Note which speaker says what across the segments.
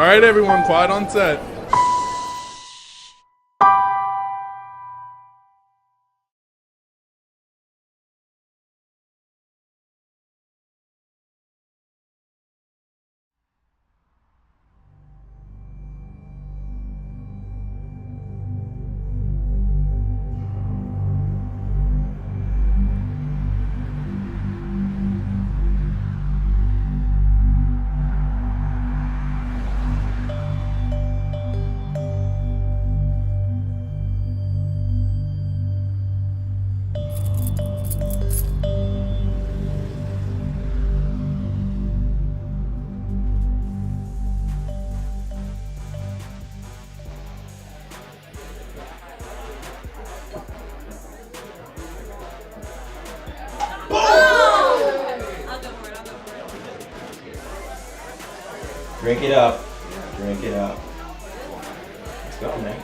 Speaker 1: right, everyone, quiet on set.
Speaker 2: Drink it up. Drink it up. Let's go, man.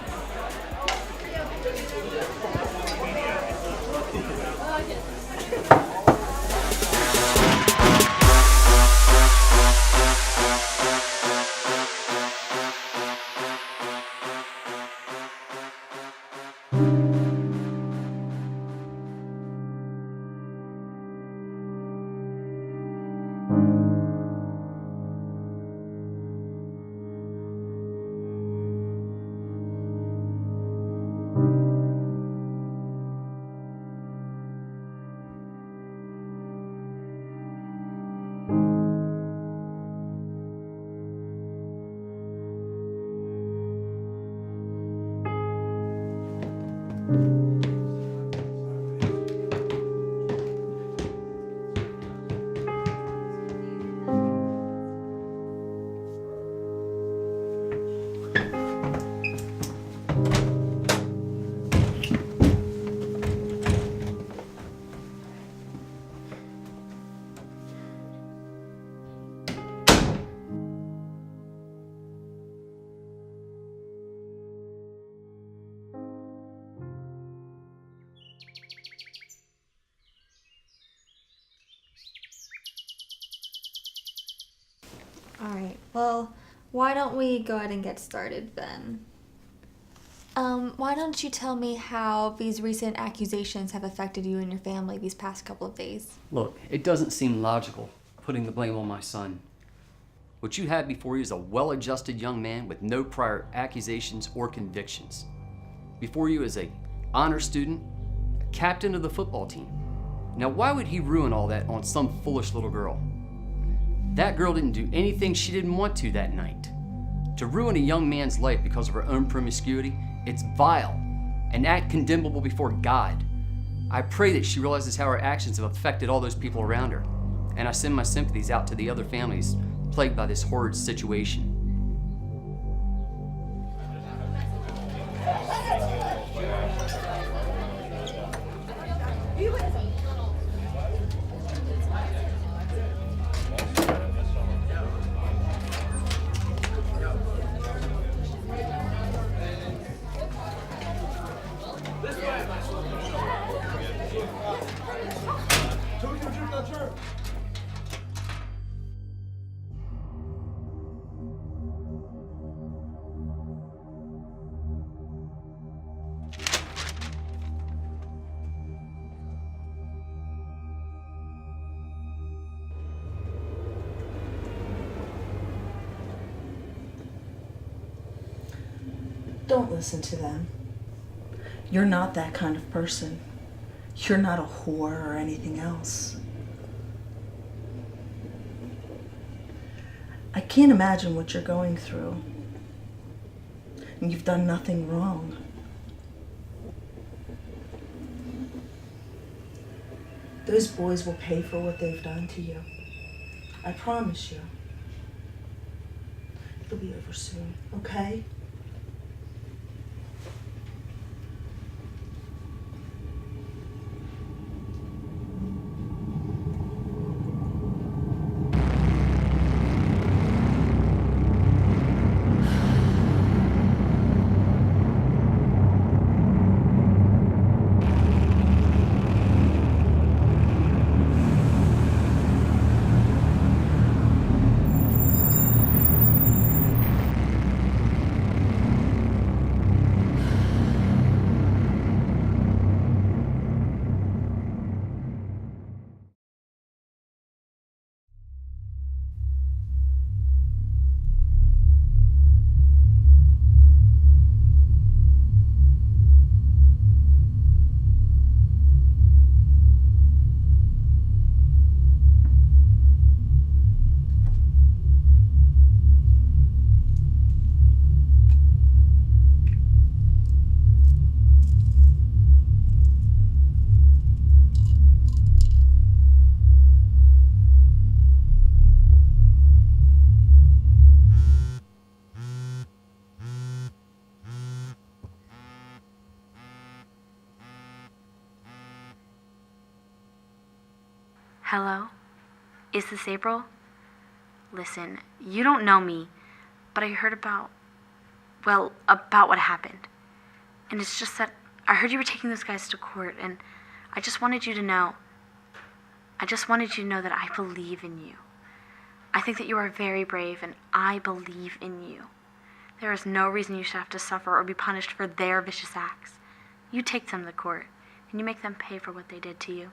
Speaker 3: Alright, well, why don't we go ahead and get started then? Why don't you tell me how these recent accusations have affected you and your family these past couple of days?
Speaker 4: Look, it doesn't seem logical putting the blame on my son. What you have before you is a well-adjusted young man with no prior accusations or convictions. Before you is a honor student, a captain of the football team. Now, why would he ruin all that on some foolish little girl? That girl didn't do anything she didn't want to that night. To ruin a young man's life because of her own promiscuity, it's vile, an act condemnable before God. I pray that she realizes how her actions have affected all those people around her, and I send my sympathies out to the other families plagued by this horrid situation.
Speaker 5: Don't listen to them. You're not that kind of person. You're not a whore or anything else. I can't imagine what you're going through. And you've done nothing wrong. Those boys will pay for what they've done to you. I promise you. It'll be over soon, okay?
Speaker 1: Hello? Is this April? Listen, you don't know me, but I heard about what happened. And it's just that I heard you were taking those guys to court, and I just wanted you to know. I just wanted you to know that I believe in you. I think that you are very brave, and I believe in you. There is no reason you should have to suffer or be punished for their vicious acts. You take them to court, and you make them pay for what they did to you.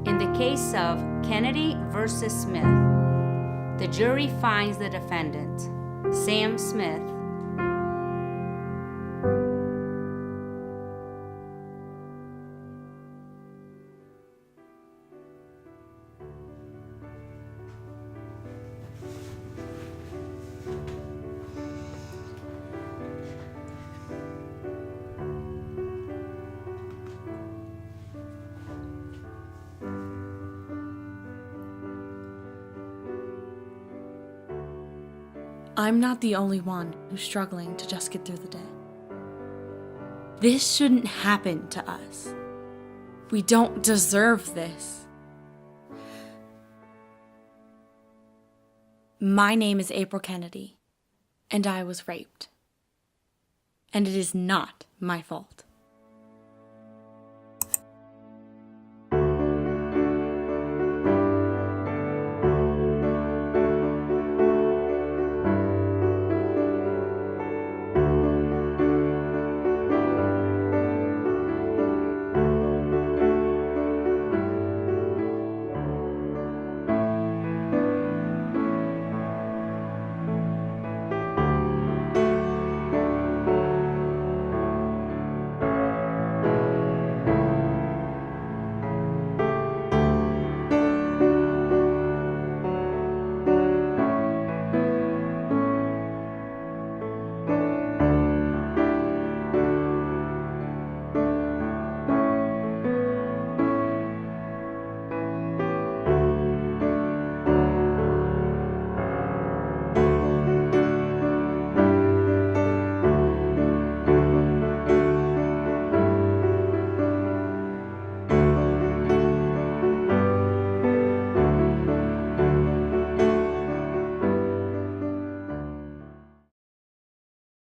Speaker 6: In the case of Kennedy versus Smith, the jury finds the defendant, Sam Smith,
Speaker 7: I'm not the only one who's struggling to just get through the day. This shouldn't happen to us. We don't deserve this. My name is April Kennedy, and I was raped. And it is not my fault.